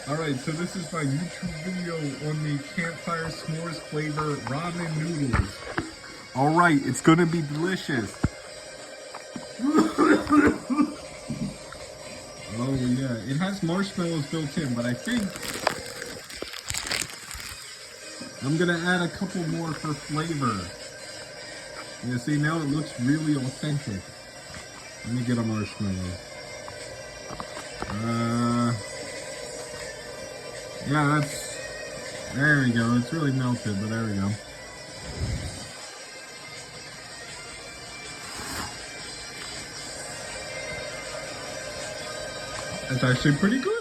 Alright, so this is my YouTube video on the Campfire S'mores flavor ramen noodles. Alright, it's gonna be delicious. Oh yeah, it has marshmallows built in, but I think I'm gonna add a couple more for flavor. Yeah, see, now it looks really authentic. Let me get a marshmallow. Yeah, there we go. It's really melted, but there we go. That's actually pretty good.